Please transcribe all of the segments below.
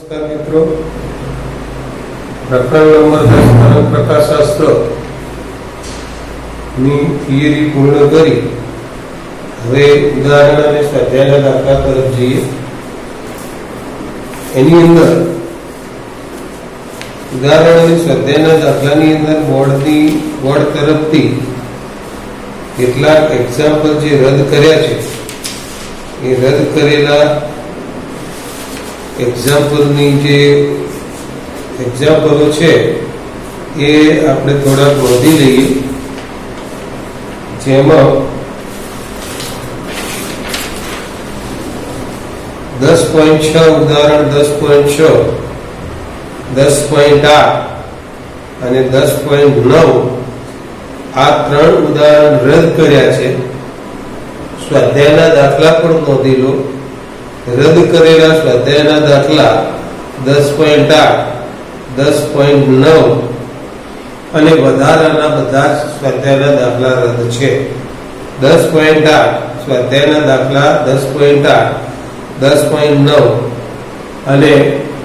નમસ્કાર મિત્રો, પ્રકરણ નંબર 10 તરંગ પ્રકાશશાસ્ત્ર ની થિયરી પૂર્ણ કરી હવે ઉદાહરણ અને સ્વાધ્યાયના દાખલા તરફ જઈએ. એની અંદર ઉદાહરણ અને સ્વાધ્યાયના દાખલાની અંદર બોર્ડ તરફથી કેટલાક એક્ઝામ્પલ જે રદ કર્યા છે એ રદ કરેલા એક્ઝામ્પલની જે એક્ઝામ્પલો છે એ આપણે થોડા નોંધી લઈએ. જેમાં 10.6 ઉદાહરણ 10.6, 10.8 અને 10.9 આ ત્રણ ઉદાહરણ રદ કર્યા છે. સ્વાધ્યાયના દાખલા પણ નોંધી લો. રદ કરેલા સ્વાધ્યાયના દાખલા 10.8, 10.9 અને વધારાના બધા સ્વાધ્યાયના દાખલા રદ છે. 10.8 સ્વાધ્યાયના દાખલા 10.8, 10.9 અને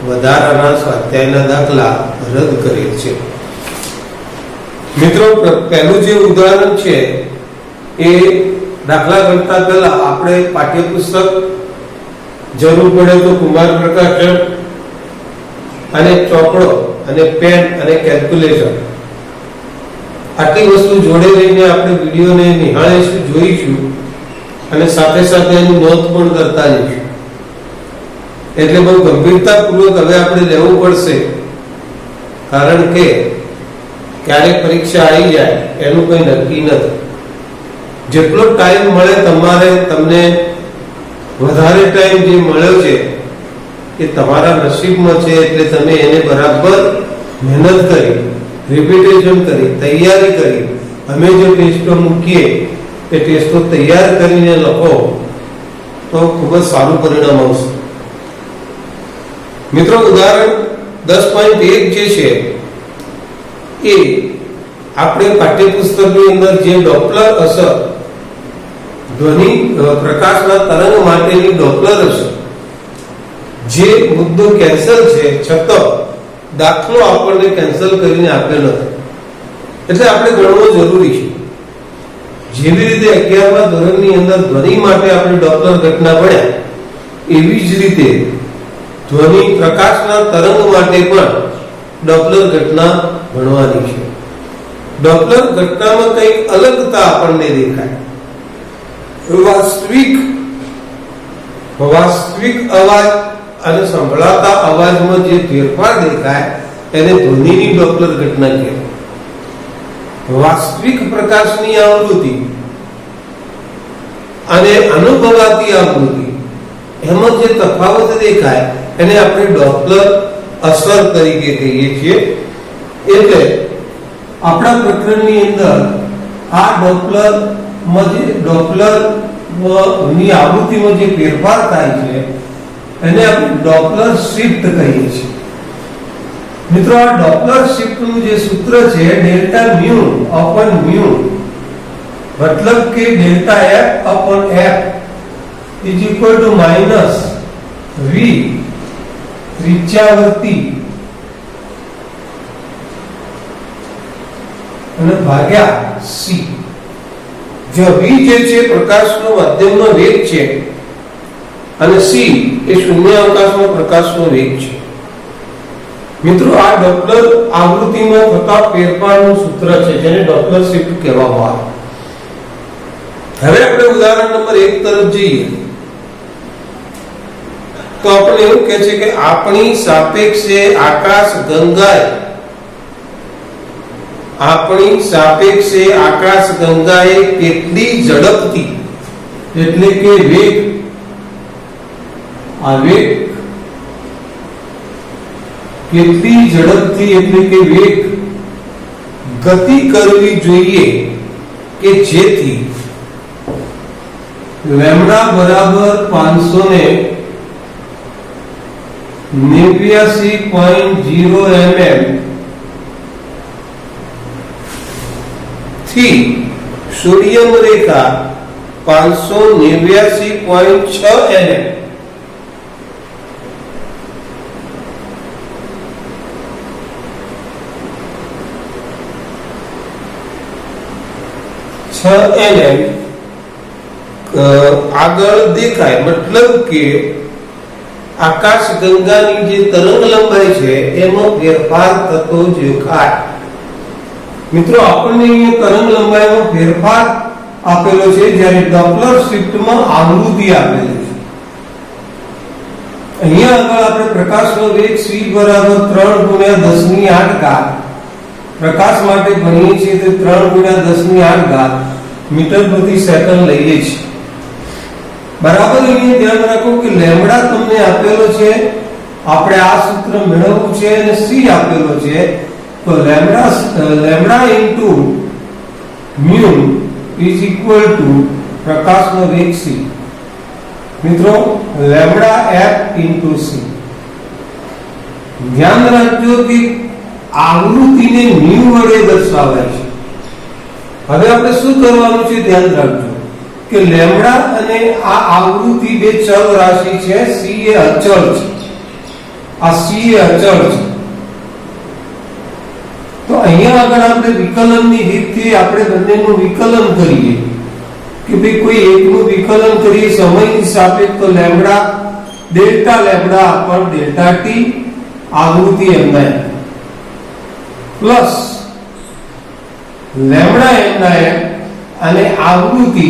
વધારાના સ્વાધ્યાયના દાખલા રદ કરેલ છે. મિત્રો, પહેલું જે ઉદાહરણ છે એ દાખલા કરતા પહેલા આપણે પાઠ્યપુસ્તક, જરૂર પડે તો કુમાર પ્રકાશન અને ચોપડો અને પેન અને કેલ્ક્યુલેટર આટલી વસ્તુ જોડે લઈને આપણે વિડીયોને નિહાળીશું, જોઈશું અને સાથે સાથે એની નોંધ પણ કરતા જઈશું. એટલે બહુ ગંભીરતાપૂર્વક હવે આપણે લેવું પડશે, કારણ કે ક્યારેક પરીક્ષા આવી જાય એનું કોઈ નક્કી નથી. જેટલો ટાઈમ મળે તમને વધારે ટાઈમ જે મળ્યો છે એ તમારા નસીબમાં છે. એટલે તમે એને બરાબર મહેનત કરી, રિપીટેશન કરી, તૈયારી કરી, અમે જે ટેસ્ટો મૂકીએ એ ટેસ્ટો તૈયાર કરીને લખો તો ખૂબ જ સારું પરિણામ આવશે. મિત્રો, ઉદાહરણ 10.1 જે છે એ આપણે પાઠ્યપુસ્તકની અંદર જે ડોપલર અસર, ધ્વનિ પ્રકાશના તરંગ માટેની ડોપલર અસર, જે મુદ્દો કેન્સલ છે છતાં દાખલો આપણને કેન્સલ કરીને આપેલો નથી, એટલે આપણે ગણવો જરૂરી છે. જેવી રીતે 11મા ધોરણની અંદર ધ્વનિ માટે આપણે ડોપલર ઘટના ભણ્યા, એવી જ રીતે ધ્વનિ પ્રકાશના તરંગ માટે પણ ડોપલર ઘટના ભણવાની છે. ડોપલર ઘટનામાં કંઈક અલગતા આપણને દેખાય. વાસ્તવિક અવાજ અને સંભળાતા અવાજમાં જે ફેરફાર દેખાય એને ધ્વનિની ડોપલર ઘટના કહેવાય. વાસ્તવિક પ્રકાશની આવૃત્તિ અને અનુભવાતી આવૃત્તિ એમાં જે તફાવત દેખાય એને આપણે ડોપલર અસર તરીકે કહીએ છીએ. એટલે આપણા પ્રકરણની અંદર આ ડોપલર ની આવૃત્તિમાં જે ફેરફાર થાય છે એને આપણે ડોપલર શિફ્ટ કહીએ છીએ. મિત્રો, આ ડોપલર શિફ્ટનું જે સૂત્ર છે ડેલ્ટા મ્યુ અપોન મ્યુ, મતલબ કે delta F upon F is equal to minus V ત્રિજ્યાવર્તી અને ભાગ્યા સી. જો વી જે છે પ્રકાશનો માધ્યમનો વેગ છે અને સી એ શૂન્યાવકાશમાં પ્રકાશનો વેગ છે. મિત્રો, આ ડોપલર આવૃત્તિમાં થતા ફેરફારનું સૂત્ર છે જેને ડોપલર શિફ્ટ કહેવામાં આવે. હવે આપણે ઉદાહરણ નંબર 1 તરફ જઈએ તો આપણે એવું કહે છે કે આપણી સાપેક્ષે આકાશ ગંગાએ કેટલી ઝડપથી, એટલે કે વેગ, કેટલી ઝડપથી એટલે કે વેગ ગતિ કરવી જોઈએ કે જેથી લેમ્ડા બરાબર 589.0 mm થી સોડિયમ રેખા 589.6 mm 6 nm આગળ દેખાય, મતલબ કે આકાશ ગંગાની જે તરંગ લંબાઈ છે એમાં ફેરફાર થતો દેખાય. મિત્રો આપણને અહીંયા તરંગ લંબાઈમાં ફેરફાર આપેલો છે, જ્યારે ડોપલર શિફ્ટમાં આવૃત્તિ આપેલી છે. અહીંયા આગળ આપણે પ્રકાશનો વેગ c બરાબર 3 × 10⁸ પ્રકાશ માટે ભણીએ છીએ તો 3 × 10⁸ મીટર પ્રતિ સેકન્ડ લઈએ છીએ. બરાબર અહીંયા ધ્યાન રાખો કે લેમ્બડા તમને આપેલો છે, આપણે આ સૂત્ર મેળવવું છે અને c આપેલો છે, તો lambda into mu is equal two પ્રકાશનો વેગ c. મિત્રો લેમ્બડા f ઇન્ટુ c. ધ્યાન રાખજો કે આવૃત્તિને મ્યુ વડે દર્શાવાય છે. હવે આપણે શું કરવાનું છે, ધ્યાન રાખજો કે લેમ્બડા અને આ આવૃત્તિ બે ચલ રાશિ છે, c એ અચળ છે, આ c એ અચળ છે. તો અહીંયા આગળ આપણે વિકલનની રીતથી આપણે બંનેનું વિકલન કરીએ કે ભાઈ કોઈ એકનું વિકલન કરીએ સમયની સાપેક્ષ, તો lambda delta lambda upon delta T આવૃત્તિ એમના પ્લસ લેમ્બડા એમના અને આવૃત્તિ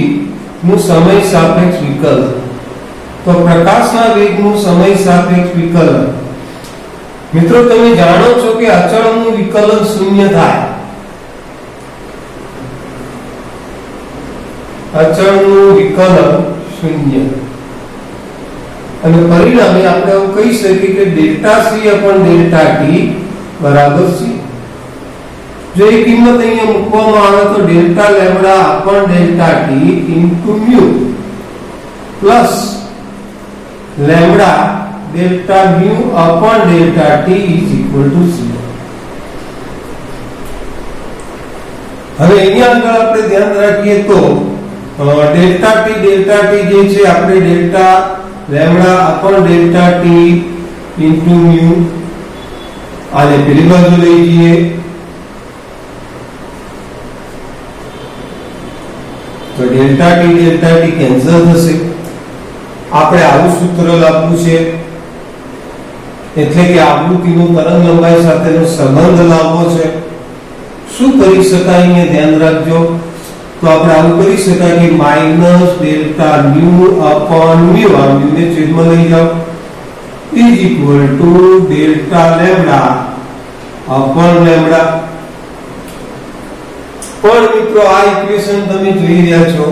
નું સમય સાપેક્ષ વિકલન. તો પ્રકાશના વેગનું સમય સાપેક્ષ વિકલન. મિત્રો તમે જાણો છો કે અચળનું વિકલન શૂન્ય થાય, અચળનું વિકલન શૂન્ય, અને પરિણામે આપણે એવું કહી શકીએ કે delta C upon delta T બરાબર છે. જો એ કિંમત અહીંયા મૂકવામાં આવે તો delta lambda upon delta T into mu plus lambda delta mu upon delta T is equal two 0. હવે અહીંયા આગળ આપણે ધ્યાન રાખીએ તો ડેલ્ટા ટી જે છે આપણે delta lambda upon delta T into mu આને પેલી બાજુ લઈ જઈએ તો ડેલ્ટા ટી કેન્સલ થશે. આપણે આવું સૂત્ર લાવવું છે, એટલે કે આવૃત્તિનો તરંગ લંબાઈ સાથેનો સંબંધ લાવવો છે. શું કરી શકાય અહીંયા ધ્યાન રાખજો, તો આપણે આવું કરી શકાય કે minus delta mu upon mu, આ મ્યુ ને છેદમાં લઈ જાઓ, is equal to delta lambda upon lambda. પણ મિત્રો આ ઇક્વેશન તમે જોઈ રહ્યા છો,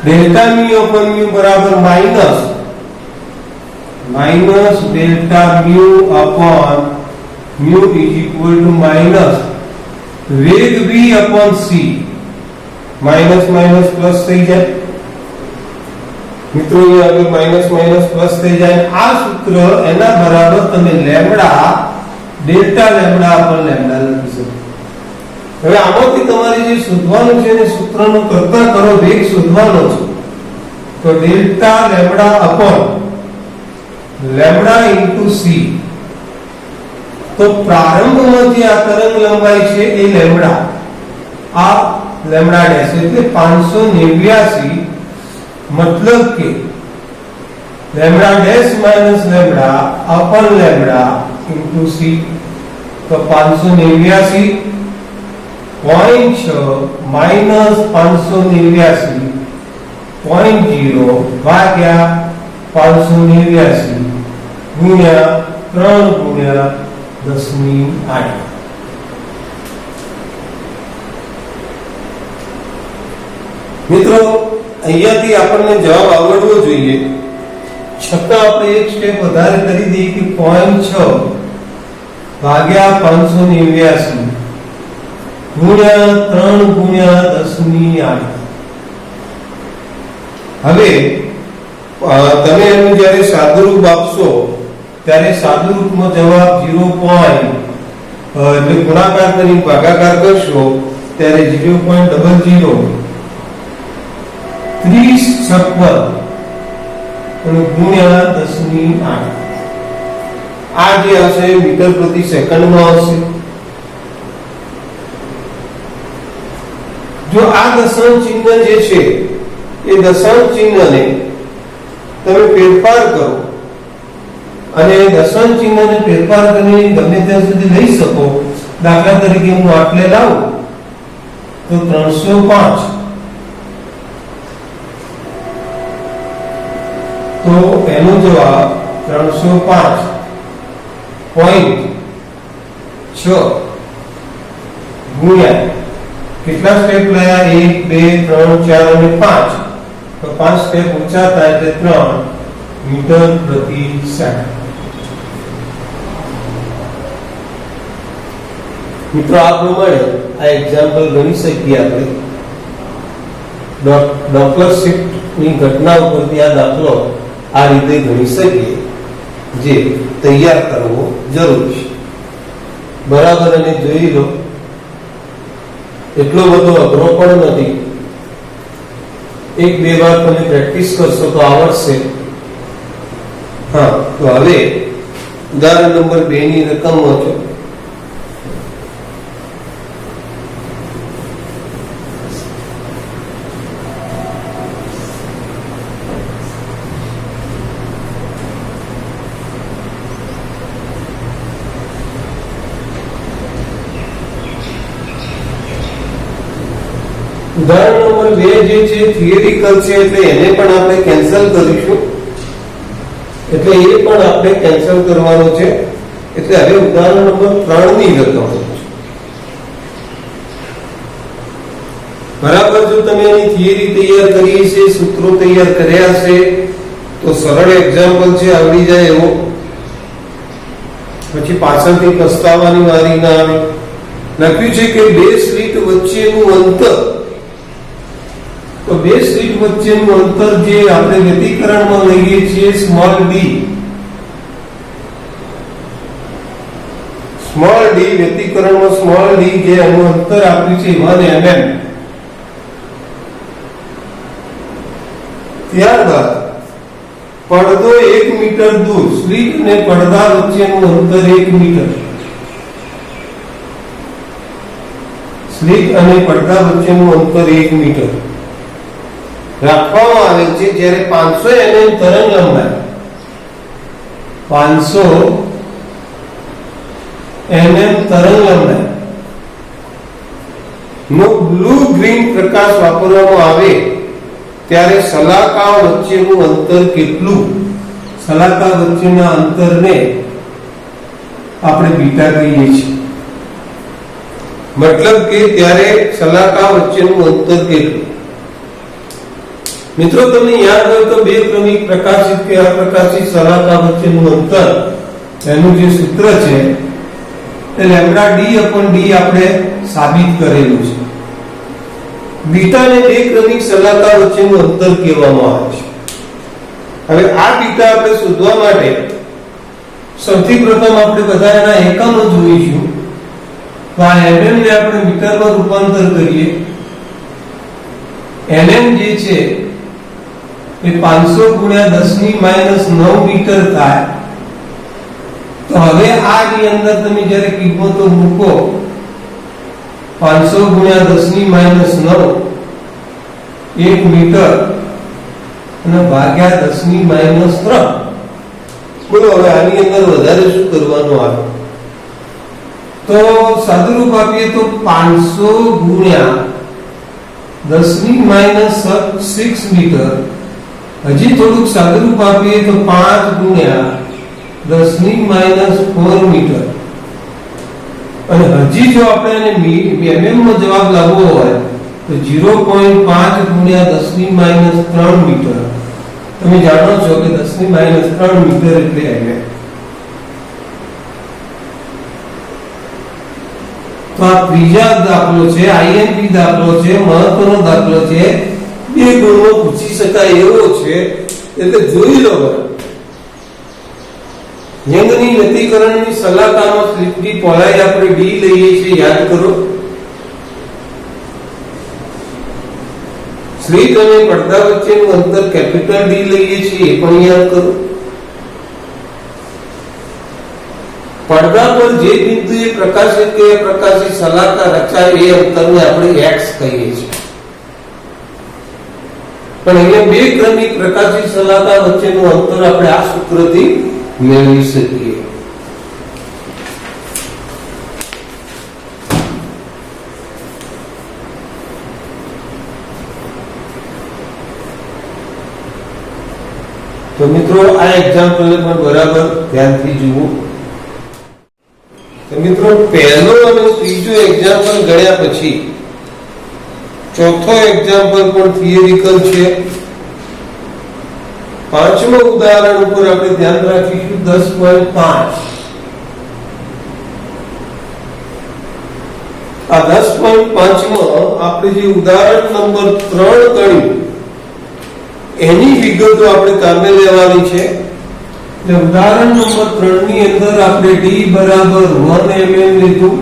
ડેલ્ટા મ્યુ અપોન મ્યુ બરાબર minus delta mu upon mu is equal two minus વેગ v upon c, minus minus plus થઈ જાય. મિત્રો અહીંયા આગળ માઈનસ માઈનસ પ્લસ થઈ જાય. આ સૂત્ર એના બરાબર તમે lambda delta lambda upon lambda લખી શકો. હવે આમાંથી તમારે જે શોધવાનું છે એને સૂત્રનો કરતા કરો વેગ શોધવાનો છે, તો delta lambda upon lambda into c. તો પ્રારંભમાં જે આ તરંગ લંબાઈ છે એ લેમ્બડા, આ લેમ્બડા ડેશ એટલે 589, મતલબ કે lambda dash minus lambda upon lambda into c. તો 589.6 માઈનસ 589.0 ભાગ્યા 589 ગુણ્યા 3 ગુણ્યા 10⁸. મિત્રો અહીંયાથી આપણને જવાબ આવડવો જોઈએ, છતાં આપણે એક સ્ટેપ વધારે કરી દઈએ કે 0.6 ભાગ્યા 589 ગુણ્યા 3 ગુણ્યા 10⁸. હવે તમે એનું જ્યારે સાદુરૂપ આપશો ત્યારે સાદુરૂપમાં જવાબ 0. એટલે ગુણાકાર કરી ભાગાકાર કરશો ત્યારે 0.00 3056 અને ગુણ્યા 10⁸. આ જે હશે મીટર પ્રતિ સેકન્ડમાં આવશે. જો આ દશાંશ ચિહ્ન જે છે એ દશાંશ ચિહ્નને તમે ફેરફાર કરો અને દશાંશ ચિહ્નને ફેરફાર કરીને ગમે ત્યાં સુધી લઈ શકો. દાખલા તરીકે હું આટલે લાવું તો 305, તો એનો જવાબ 305.6 ગુણ્યા કેટલા સ્ટેપ લયા? 1 2 3 4 અને 5. તો 5 સ્ટેપ ઓછા થાય એટલે 3 મીટર પ્રતિ સેકન્ડ. મિત્રો આ પ્રમાણે આ એક્ઝામ્પલ ગણી શકીએ આપણે. ડોપલર શિફ્ટની ઘટના ઉપરથી આ દાખલો આ રીતે ગણી શકીએ, જે તૈયાર કરવો જરૂરી છે. બરાબર, અને જોઈ લો એટલો બધો અઘરો પણ નથી. 1-2 વાર તમે પ્રેક્ટિસ કરશો તો આવડશે. હા, તો હવે ઉદાહરણ નંબર 2 ની રકમ વાંચો. ઉદાહરણ નંબર 2 જે છે થિયરિકલ છે, એટલે એને પણ આપણે કેન્સલ કરીશું. એટલે એ પણ આપણે કેન્સલ કરવાનો છે. એટલે હવે ઉદાહરણ નંબર 3 ની રકમ. બરાબર, જો તમે એની થિયરી તૈયાર કરી છે, સૂત્રો તૈયાર કર્યા છે, તો સરળ એક્ઝામ્પલ છે, આવડી જાય એવો. પછી પાછળથી પસ્તાવાની વારી ના આવે. લખ્યું છે કે 2 સ્લીટ વચ્ચેનું અંતર, તો 2 સ્લીટ વચ્ચેનું અંતર જે આપણે વ્યતિકરણમાં લઈએ છીએ સ્મોલ ડી, વ્યતિકરણમાં સ્મોલ ડી જે એનું અંતર આપ્યું છે 1 mm. ત્યારબાદ પડદો 1 મીટર દૂર, સ્લીટ અને પડદા વચ્ચેનું અંતર 1 મીટર, સ્લીટ અને પડદા વચ્ચેનું અંતર 1 મીટર રાખવામાં આવે છે. જ્યારે 500 mm તરંગ લંબાઈ, 500 mm તરંગ લંબાઈ નો બ્લુ ગ્રીન પ્રકાશ વાપરવામાં આવે ત્યારે સલાકા વચ્ચેનું અંતર કેટલું? સલાકા વચ્ચેના અંતરને આપણે બીટા કહીએ છીએ. મતલબ કે ત્યારે સલાકા વચ્ચેનું અંતર કેટલું? મિત્રો તમને યાદ હોય તો 2 ક્રમિક પ્રકાશિત કે અપ્રકાશિત સલાકા વચ્ચેનું અંતર, એનું જે સૂત્ર છે એ λd/d આપણે સાબિત કરેલું છે. બીટાને 2 ક્રમિક સલાકા વચ્ચેનું અંતર કહેવામાં આવે છે. હવે આ બીટા આપણે શોધવા માટે સૌથી પ્રથમ આપણે બધા એના એકમો જોઈશું. તો આ mm ને આપણે મીટરમાં રૂપાંતર કરીએ. mm જે છે એ 500 ગુણ્યા 10⁻9 મીટર થાય. તો હવે આ ની અંદર તમે જ્યારે કિંમતો મૂકો, 500 ગુણ્યા 10⁻9 1 મીટર અને ભાગ્યા 10⁻3. બોલો હવે આની અંદર વધારે શું કરવાનું આવે? તો સાદુરૂપ આપીએ તો 500 ગુણ્યા 10⁻6 મીટર. હજી થોડુંક સાદુરૂપ આપીએ તો 5 ગુણ્યા 10⁻4 મીટર. અને હજી જો આપણે એને mm નો જવાબ લાવવો હોય તો 0.5 ગુણ્યા 10⁻3 મીટર. તમે જાણો છો કે 10⁻3 મીટર એટલે mm. તો આ ત્રીજા દાખલો છે, IMP દાખલો છે, મહત્વનો દાખલો છે. 2 ગુણો પૂછી શકાય એવો છે, એટલે જોઈ લો. યંગની વ્યતિકરણની સલાકામાં સ્લીટની પહોળાઈ આપણે d લઈએ છીએ, યાદ કરો. સ્લીટ અને પડદા વચ્ચેનું અંતર કેપિટલ D લઈએ છીએ, એ પણ યાદ કરો. પડદા પર જે બિંદુએ પ્રકાશિત કે અપ્રકાશિત સલાકા રચાય એ અંતરને આપણે x કહીએ છીએ. પણ અહીંયા બે ક્રમિક પ્રકાશી સલાહકાર વચ્ચેનું અંતર આપણે આ સૂત્રથી મેળવી શકીએ. તો મિત્રો આ એક્ઝામ્પલ પણ બરાબર ધ્યાનથી જુઓ. તો મિત્રો પહેલો અને ત્રીજો એક્ઝામ્પલ ગણ્યા પછી ચોથો એક્ઝામ્પલ પણ થિયરિકલ છે. પાંચમો ઉદાહરણ ઉપર આપણે ધ્યાન રાખીશું 10.5. આ 10.5 માં આપણે જે ઉદાહરણ નંબર 3 ગણ્યું એની વિગતો આપણે કામે લેવાની છે. એટલે ઉદાહરણ નંબર 3 ની અંદર આપણે d બરાબર 1 mm લીધું,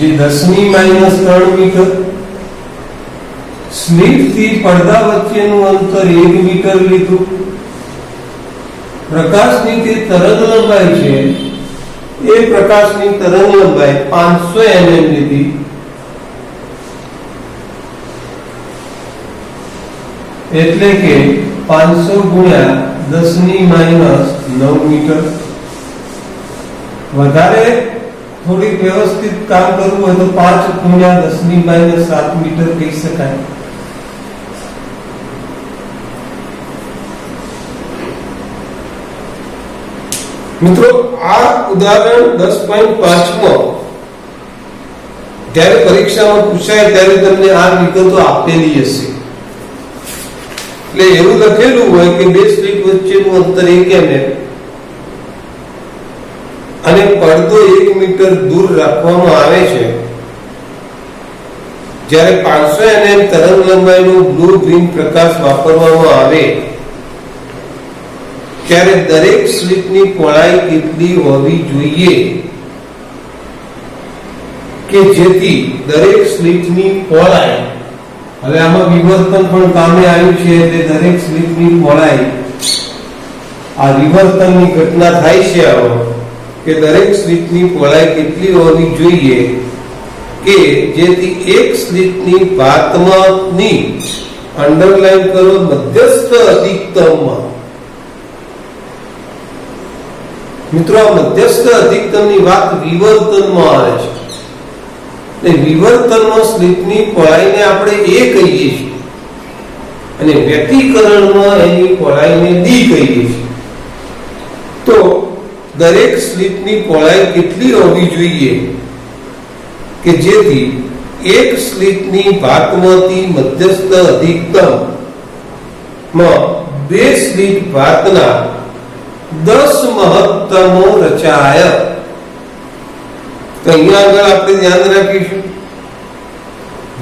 જે 10⁻³ મીટર. સ્લિટ થી પડદા વચ્ચેનું અંતર 1 મીટર લીધું. પ્રકાશની તે તરંગ લંબાઈ છે, એ પ્રકાશની તરંગ લંબાઈ 500 mm લીધી. એટલે કે 500 ગુણ્યા 10⁻⁹ મીટર. વધારે થોડી વ્યવસ્થિત કામ કરવું હોય તો 5 ગુણ્યા 10⁻⁷ મીટર કહી શકાય. મિત્રો આ ઉદાહરણ 10.5 માં જ્યારે પરીક્ષામાં પૂછાય ત્યારે તમને આ વિગતો આપેલી હશે. એટલે એવું લખેલું હોય કે બે સ્લિટ વચ્ચેનું અંતર 1 mm અને પડદો 1 મીટર દૂર રાખવામાં આવે છે. જ્યારે 500 mm તરંગ લંબાઈનો બ્લુ ગ્રીન પ્રકાશ વાપરવામાં આવે ત્યારે દરેક સ્લિટની પહોળાઈ કેટલી હોવી જોઈએ કે જેથી દરેક સ્લિટની પહોળાઈ, હવે આમાં વિવર્તન પણ કામે આવ્યું છે, એટલે દરેક સ્લિટની પહોળાઈ, આ વિવર્તનની ઘટના થાય છે કે દરેક સ્લિટની પહોળાઈ કેટલી હોવી જોઈએ કે જેથી એક સ્લિટની ભાતમાંની અંડરલાઈન કરો મધ્યસ્થ અધિકતમમાં. મિત્રો આ મધ્યસ્થ અધિકતમની વાત વિવર્તનમાં આવે છે. વિવર્તનમાં સ્લિટની પહોળાઈને આપણે a કહીએ છીએ અને વ્યતિકરણમાં એની પહોળાઈને d કહીએ છીએ. તો દરેક સ્લિટની પહોળાઈ કેટલી હોવી જોઈએ કે જેથી એક સ્લિટની ભાતમાંથી મધ્યસ્થ અધિકતમ માં બે સ્લિટ ભાતના 10 મહત્તમો રચાય. તો અહીંયા આગળ આપણે ધ્યાન રાખીશું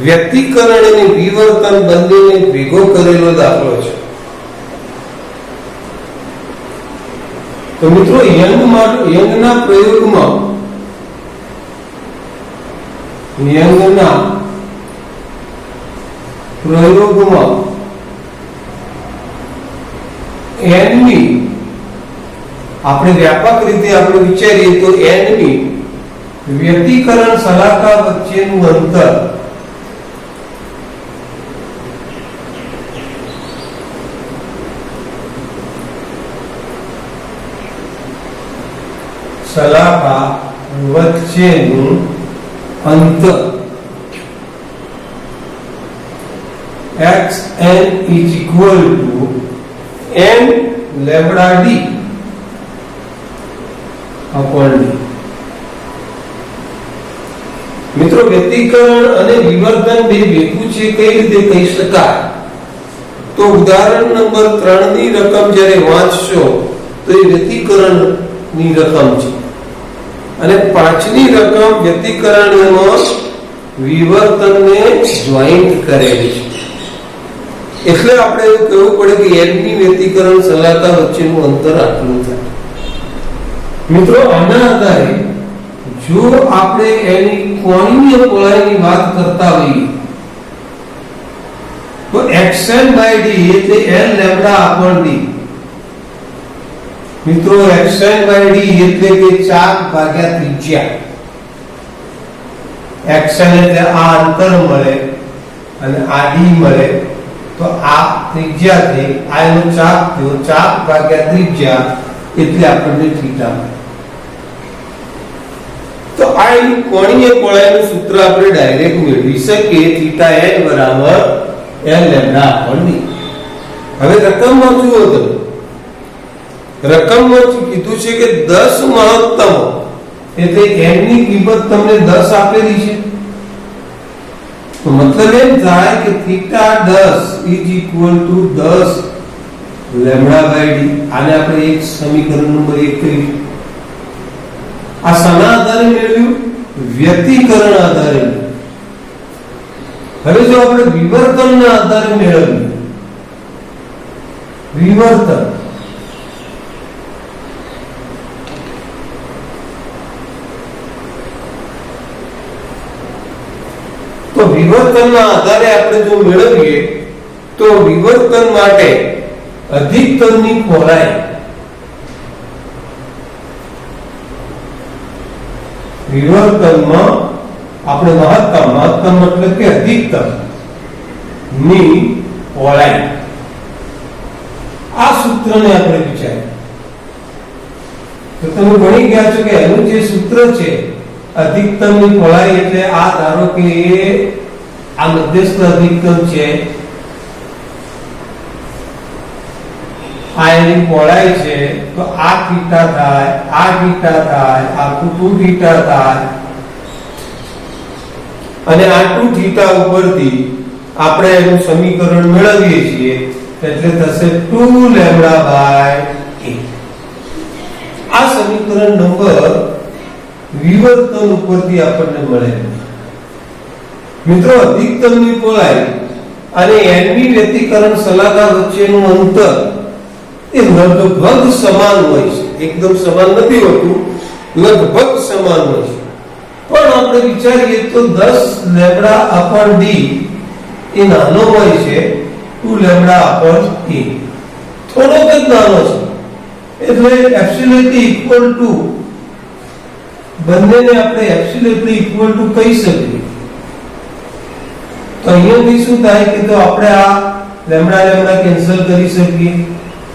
વ્યતિકરણ અને વિવર્તન બંનેને ભેગો કરેલો દાખલો છે. તો મિત્રો યંગના પ્રયોગમાં n ની આપણે વ્યાપક રીતે આપણે વિચારીએ તો n ની વ્યતિકરણ સલાહકાર વચ્ચેનું અંતર સલાહકાર વચ્ચેનું અંતર xn is equal to n lambda d upon d. મિત્રો વ્યતિકરણ અને વિવર્તન બે ભેગું છે કઈ રીતે કહી શકાય? તો ઉદાહરણ નંબર 3 ની રકમ જ્યારે વાંચશો તો એ વ્યતિકરણની રકમ છે અને 5 ની રકમ વ્યતિકરણમાં વિવર્તનને જોઈન્ટ કરેલી છે. એટલે આપણે એવું કહેવું પડે કે n ની વ્યતિકરણ સલાહકાર વચ્ચેનું અંતર આટલું થાય. મિત્રો આના આધારે જો આપણે એની કોણીય પહોળાઈની વાત કરતા હોઈએ તો xn/d એટલે n લેમ્બડા upon d. મિત્રો xn/d એટલે કે 4 ભાગ્યા ત્રિજ્યા. xn એટલે આ અંતર મળે અને આ ડી મળે તો આ ત્રિજ્યા થઈ, આ એનો ચાપ થયો, ચાપ ભાગ્યા ત્રિજ્યા એટલે આપણને થીટા. તો આ એનું કોણીય પહોળાઈનું સૂત્ર આપણે ડાયરેક્ટ મેળવી શકીએ, થીટા n બરાબર n લેમ્ડા upon d. હવે રકમમાં જુઓ તો રકમમાં કીધું છે કે 10 મહત્તમ એટલે n ની કિંમત તમને 10 આપેલી છે, તો મતલબ એમ થાય કે થીટા 10 10 લેમ્ડા બાય ડી. આને આપણે એક સમીકરણ નંબર 1 કરીશું. આ શાના આધારે મેળવ્યું? વ્યતિકરણ આધારે. હવે જો આપણે વિવર્તનના આધારે મેળવીએ, વિવર્તન તો વિવર્તનના આધારે આપણે જો મેળવીએ તો વિવર્તન માટે અધિકતમની પહોળાઈ વિવર્તનમાં આપણે મહત્તમ એટલે કે અધિકતમ ની પહોળાઈ, આ સૂત્રને આપણે વિચારીએ તો તમે ભણી ગયા છો કે એનું જે સૂત્ર છે અધિકતમની પહોળાઈ એટલે આ ધારો કે આ મધ્યસ્થ અધિકતમ છે, આ એની પહોળાઈ છે, તો આ થીટા થાય, આ થીટા થાય, આ 2 થીટા થાય અને આ 2 થીટા ઉપરથી આપણે એનું સમીકરણ મેળવીએ છીએ એટલે થશે 2 લેમ્ડા બાય a. આ સમીકરણ નંબર વિવર્તન ઉપરથી આપણને મળે. મિત્રો અધિકતમની પહોળાઈ અને n ની વ્યતિકરણ શલાકા વચ્ચેનું અંતર એ લગભગ સમાન હોય છે, એકદમ સમાન નથી હોતું, લગભગ સમાન હોય છે. પણ આપણે વિચારીએ તો 10 લેમ્ડા અપોન d એ નાનો હોય છે 2 લેમ્ડા અપોન a, થોડોક જ નાનો છે, એટલે એબ્સોલ્યુટલી ઇક્વલ ટુ બંનેને આપણે એબ્સોલ્યુટલી ઇક્વલ ટુ કહી શકીએ. તો અહીંયાથી શું થાય કે તો આપણે આ લેમ્ડા લેમ્ડા કેન્સલ કરી શકીએ,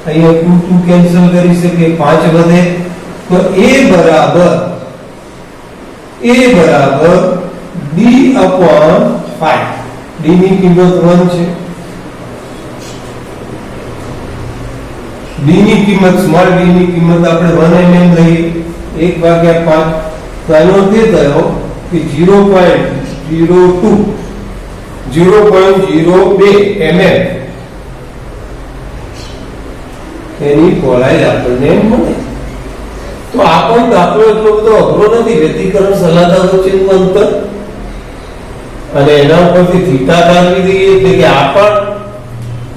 અહીંયા 2 કેન્સલ કરી શકીએ, 5 વધે તો a બરાબર d upon 5. d ની કિંમત 1 છે, d ની કિંમત સ્મોલ d ની કિંમત આપણે 1 mm લઈએ, 1/5 તો એનો અર્થ એ થયો કે 0.02 mm એની પહોળાઈ આપણને મળે. તો આ પણ દાખલો એટલો બધો અઘરો નથી, વ્યતિકરણ શલાકા વચ્ચેનું અંતર અને એના ઉપરથી થીટા કાઢી દઈએ એટલે કે આ પણ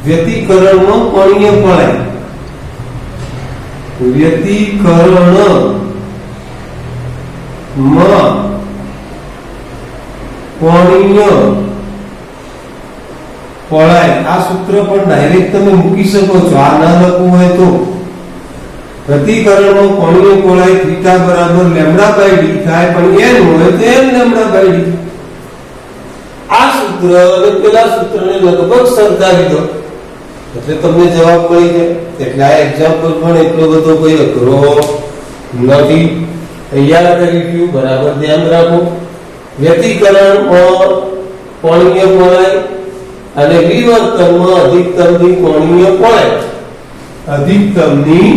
વ્યતિકરણમાં કોણીય પહોળાઈ, વ્યતિકરણમાં કોણીય પહોળાઈ. આ સૂત્ર પણ ડાયરેક્ટ તમે મૂકી શકો છો, આ ના લખવું હોય તો. વ્યતિકરણમાં કોણીય પહોળાઈ થીટા બરાબર લેમ્ડા બાય ડી થાય, પણ n હોય તો n લેમ્ડા બાય ડી. આ સૂત્ર અને પેલા સૂત્રને લગભગ સરખાવી દો એટલે તમને જવાબ મળી જાય. એટલે આ એક્ઝામ્પલ પણ એટલો બધો કોઈ અઘરો નથી. તૈયાર કરી ગયું, બરાબર ધ્યાન રાખો. વ્યતિકરણમાં કોણીય પહોળાઈ અને વિવર્તનમાં અધિકતમની કોણીય પહોળાઈ, અધિકતમની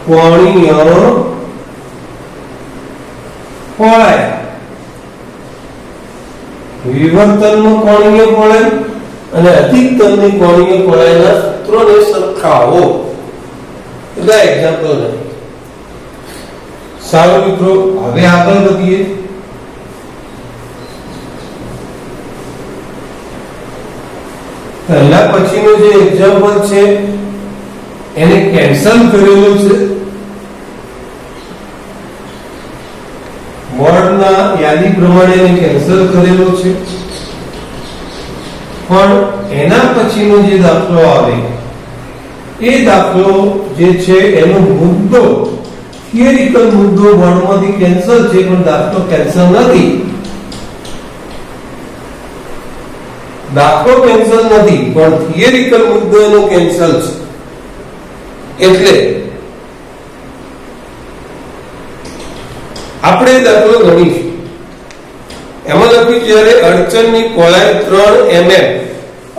કોણીય પહોળાઈ, વિવર્તનમાં કોણીય પહોળાઈ અને અધિકતમની કોણીય પહોળાઈના સૂત્રોને સરખાવો. એટલે એક્ઝામ્પલ નથી. સારું મિત્રો, હવે આગળ વધીએ. પહેલા પછીનો જે એક્ઝામ્પલ છે એને કેન્સલ કરેલો છે, બોર્ડના યાદી પ્રમાણે એને કેન્સલ કરેલો છે. પણ એના પછીનો જે દાખલો આવે એ દાખલો જે છે એનો મુદ્દો, થિયરિકલ મુદ્દો બોર્ડમાંથી કેન્સલ છે પણ દાખલો કેન્સલ નથી. દાખલો કેન્સલ નથી પણ થિયરિકલ મુદ્દો એનો કેન્સલ છે. એટલે આપણે દાખલો ગણીશું. એમાં લખ્યું જ્યારે અડચણની પહોળાઈ 3 mm.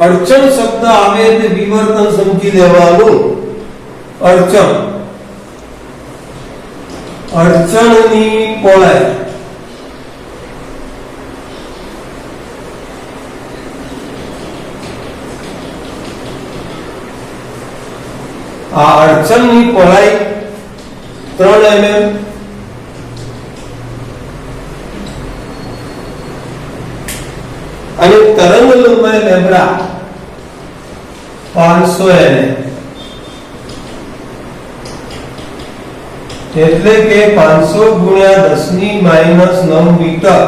અડચણ શબ્દ આવે એટલે વિવર્તન સમજી લેવાનું. અડચણની પહોળાઈ આ અડચણની પહોળાઈ 3 mm અને તરંગ લંબાઈ લેમ્બડા 500 mm. એટલે કે 500 ગુણ્યા 10⁻⁹ મીટર,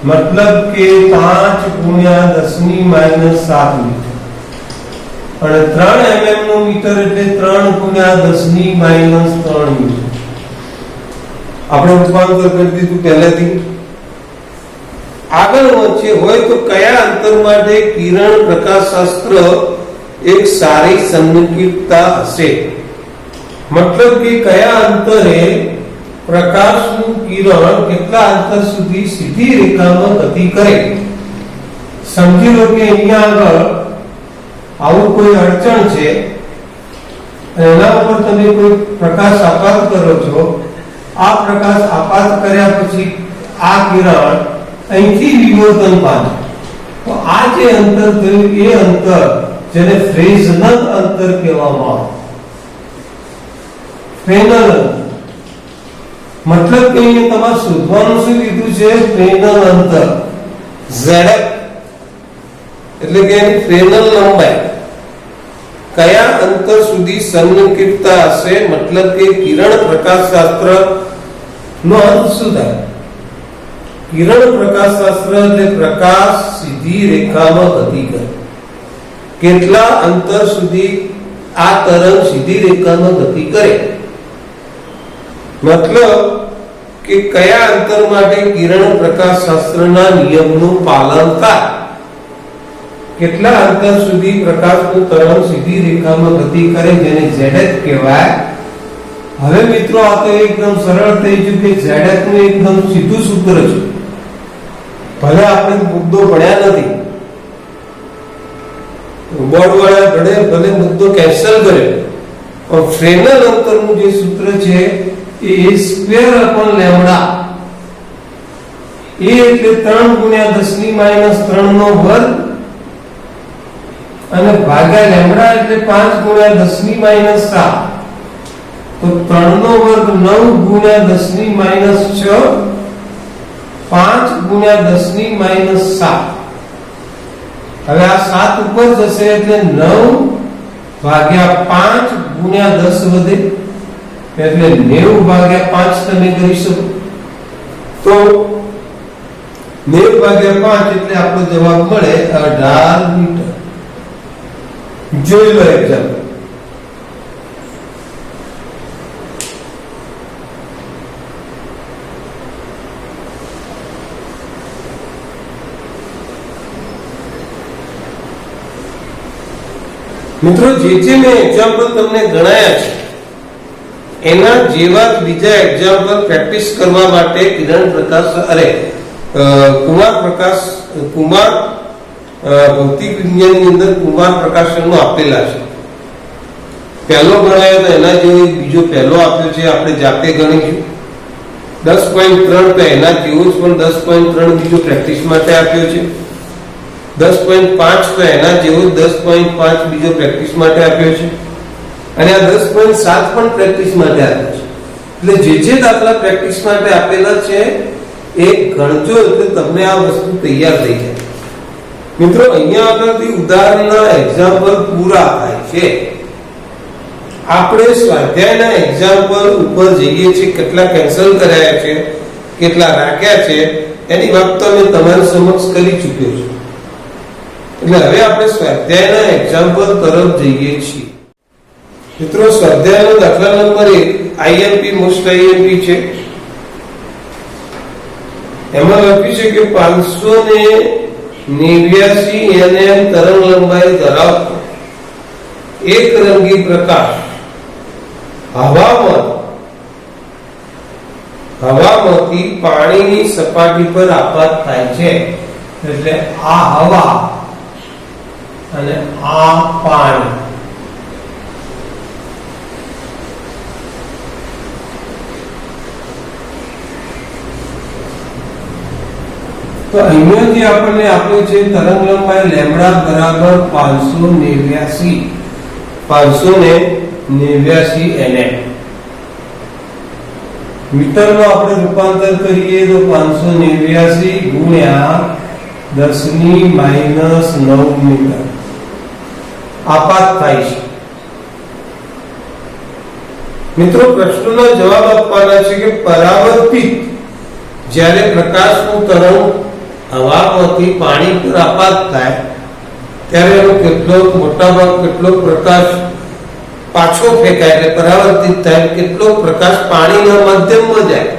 મતલબ કે 5 ગુણ્યા 10⁻⁷ મીટર. અને 3 mm નું મીટર એટલે 3 ગુણ્યા 10⁻³ મીટર. આપણે રૂપાંતર કરી દીધું પહેલેથી. આગળ વચ્ચે હોય તો કયા અંતર માટે કિરણ પ્રકાશશાસ્ત્ર એક સારી સંકેતતા હશે? મતલબ કે કયા અંતરે પ્રકાશનું કિરણ કેટલા અંતર સુધી સીધી રેખામાં ગતિ કરે. સમજી લો કે અહીંયા આગળ આવું કોઈ અડચણ છે અને એના ઉપર તમે કોઈ પ્રકાશ આપાત કરો છો. આ પ્રકાશ આપાત કર્યા પછી આ કિરણ અહીંથી વિવર્તન પામે તો આ જે અંતર થયું એ અંતર જેને ફ્રેસ્નલ અંતર કહેવામાં આવે. ફ્રેસ્નલ મતલબ કે અહીંયા તમારે શોધવાનું શું કીધું છે? ફ્રેસ્નલ અંતર ZF એટલે કે ફ્રેસ્નલ લંબાઈ કયા અંતર સુધી સંકેતતા હશે. મતલબ કે કિરણ પ્રકાશશાસ્ત્ર નો અર્થ શું થાય? કિરણ પ્રકાશશાસ્ત્ર એટલે પ્રકાશ સીધી રેખામાં ગતિ કરે. કેટલા અંતર સુધી આ તરંગ સીધી રેખામાં ગતિ કરે. મતલબ કે કયા અંતર માટે કિરણ પ્રકાશશાસ્ત્રના નિયમનું પાલન થાય. કેટલા અંતર સુધી પ્રકાશનું તરંગ સીધી રેખામાં ગતિ કરે જેને ZF કહેવાય. હવે મિત્રો આ તો એકદમ સરળ થઈ ગયું કે ZF નું એકદમ સીધું સૂત્ર છે. ભલે આપણે મુદ્દો ભણ્યા નથી, બોર્ડ વાળા ભલે મુદ્દો કેન્સલ કરે, પણ ફ્રેસ્નલ અંતરનું જે સૂત્ર છે એ A² લેમ્બડા એ એટલે 3 ગુણ્યા 10⁻³ નો વર્ગ અને ભાગ્યા લેમ્બડા એટલે 5 ગુણ્યા 10⁻⁷. તો 3 નો વર્ગ 9 ગુણ્યા 10⁻⁶, 5 ગુણ્યા 10⁻⁷. હવે આ 7 ઉપર જશે એટલે 9 ભાગ્યા 5 ગુણ્યા 10 વધે એટલે 90 ભાગ્યા 5 તમે કરી શકો. તો 90 ભાગ્યા 5 એટલે આપણો જવાબ મળે 18 મીટર. જોઈ લો એક્ઝામ્પલ. મિત્રો જે મેં એક્ઝામ્પલ તમને ગણાયા છે એના જેવા બીજા એક્ઝામ્પલ પ્રેક્ટિસ કરવા માટે કિરણ પ્રકાશ કુમાર ભૌતિક વિજ્ઞાનની અંદર કુમાર પ્રકાશનનો આપેલા છે. પહેલો ગણાયો તો એના જેવો બીજો પહેલો આપ્યો છે, આપણે જાતે ગણીશું. 10.3 તો એના જેવો જ પણ 10.3 બીજો પ્રેક્ટિસ માટે આપ્યો છે. 10.5 તો એના જેવો 10.5 બીજો પ્રેક્ટિસ માટે આપ્યો છે અને આ 10.7 પણ પ્રેક્ટિસ માટે આપ્યો છે. એટલે જે દાખલા પ્રેક્ટિસ માટે આપેલા છે એ ગણજો એટલે તમને આ વસ્તુ તૈયાર થઈ જાય. મિત્રો અહીંયા આગળથી ઉદાહરણના એક્ઝામ્પલ પૂરા થાય છે. આપણે સ્વાધ્યાયના એક્ઝામ્પલ ઉપર જઈએ છીએ. કેટલા કેન્સલ કરાયા છે, કેટલા રાખ્યા છે એની વાત તો અમે તમારી સમક્ષ કરી ચૂક્યો છું. એટલે હવે આપણે સ્વાધ્યાયના એક્ઝામ્પલ તરફ જઈએ છીએ. મિત્રો સ્વાધ્યાયનો દાખલા નંબર 1 IMP મોસ્ટ IMP છે. એમાં લખ્યું છે કે 500 ને 89 nm તરંગ લંબાઈ ધરાવતો એકરંગી પ્રકાશ હવામાંથી પાણીની સપાટી પર આપાત થાય છે, એટલે આ હવા અને આ પાણી. તો અહીંયાથી આપણને આપ્યું છે તરંગ લંબાઈ લેમ્બડા બરાબર 589 nm. મીટરમાં આપણે રૂપાંતર કરીએ તો 589 ગુણ્યા 10⁻⁹ મીટર આપાત થાય છે. મિત્રો, પ્રશ્નનો જવાબ આપવાના છે કે પરાવર્તિત જ્યારે પ્રકાશનું તરંગ હવામાંથી પાણી પર આપાત થાય ત્યારે એનો કેટલો પ્રકાશ પાછો ફેંકાય, એટલે પરાવર્તિત થાય, કેટલો પ્રકાશ પાણીના માધ્યમમાં જાય.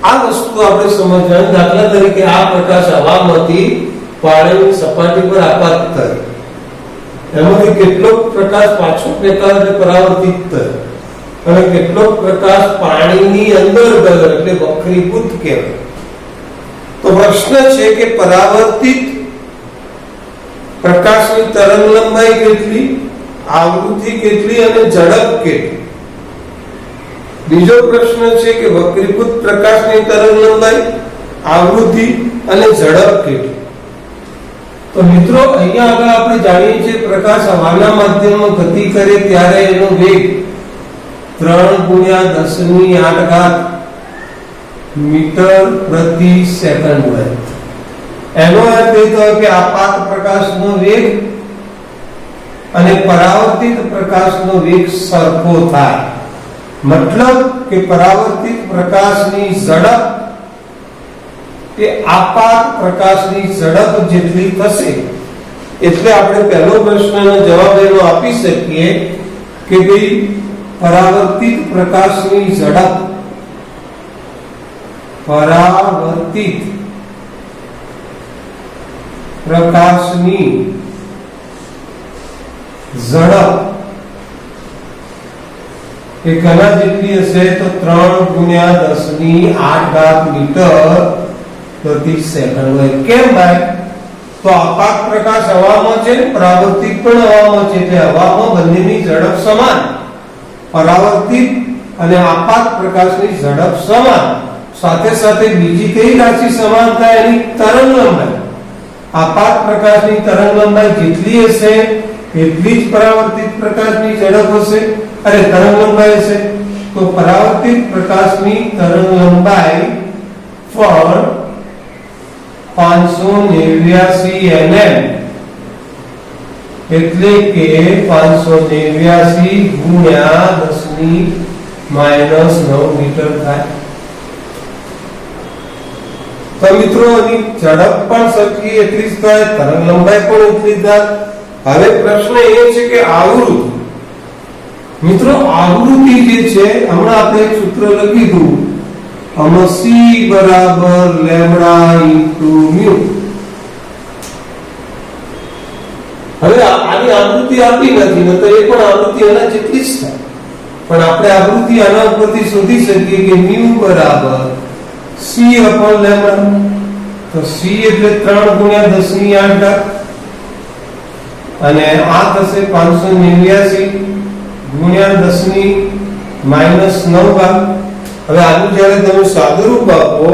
આ વસ્તુ આપણે સમજવાની. દાખલા તરીકે આ પ્રકાશ હવામાંથી પાણીની સપાટી પર આપાત થાય, એમાંથી કેટલો પ્રકાશ પાછો ફેંકાય એટલે પરાવર્તિત થાય, અને કેટલો પ્રકાશ પાણીની અંદર ગયો એટલે વક્રીભૂત કહેવાય. તો પ્રશ્ન છે કે પરાવર્તિત પ્રકાશની તરંગ લંબાઈ કેટલી, આવૃત્તિ કેટલી અને ઝડપ કેટલી. બીજો પ્રશ્ન છે કે વક્રીભૂત પ્રકાશની તરંગ લંબાઈ, આવૃત્તિ અને ઝડપ કેટલી. તો મિત્રો, અહીંયા આગળ આપણે જાણીએ છીએ પ્રકાશ હવાના માધ્યમમાં ગતિ કરે ત્યારે એનો વેગ 3 × 10⁸ મીટર પ્રતિ સેકન્ડ હોય. એનો અર્થ એ થયો કે આપાત પ્રકાશનો વેગ અને પરાવર્તિત પ્રકાશનો વેગ સરખો થાય. મતલબ કે પરાવર્તિત પ્રકાશની ઝડપ એ આપાત પ્રકાશની ઝડપ જેટલી થશે. એટલે આપણે પહેલો પ્રશ્નનો જવાબ એનો આપી શકીએ કે ભાઈ પરાવર્તિત પ્રકાશની ઝડપ, પરાવર્તિત પ્રકાશની ઝડપ એ કના જેટલી હશે તો 3 × 10⁸ મીટર પ્રતિ સેકન્ડ હોય. કેમ ભાઈ? તો આપાત પ્રકાશ હવામાં છે, પરાવર્તિત પણ હવામાં છે, એટલે હવામાં બંનેની ઝડપ સમાન. પરાવર્તિત અને આપાત પ્રકાશની ઝડપ સમાન. સાથે સાથે બીજી કઈ રાશિ સમાન થાય? એની તરંગ લંબાઈ. આપાત પ્રકાશની તરંગ લંબાઈ જેટલી હશે એટલી જ પરાવર્તિત પ્રકાશની ઝડપ હશે અને તરંગ લંબાઈ હશે. તો પરાવર્તિત પ્રકાશની તરંગ લંબાઈ પણ 589 nm, એટલે કે 589 ગુણ્યા 10⁻⁹ મીટર થાય. તો મિત્રો, આની ઝડપ પણ સરખી એટલી જ થાય, તરંગ લંબાઈ પણ એટલી જ થાય. હવે પ્રશ્ન એ છે કે આવૃત્તિ. મિત્રો, આવૃત્તિ જે છે, હમણાં આપણે એક સૂત્ર લખીશું, C બરાબર લેમ્બડા ઇન્ટુ મ્યુ. હવે આની આવૃત્તિ આપી નથી, તો એ પણ આવૃત્તિ આના જેટલી જ થાય. પણ આપણે આવૃત્તિ આના ઉપરથી શોધી શકીએ કે મ્યુ બરાબર C upon લેમ્બડા. તો C એટલે 3 × 10⁸ અને આ થશે 589 ગુણ્યા 10⁻⁹. હવે આનું જ્યારે તમે સાદુરૂપ આપો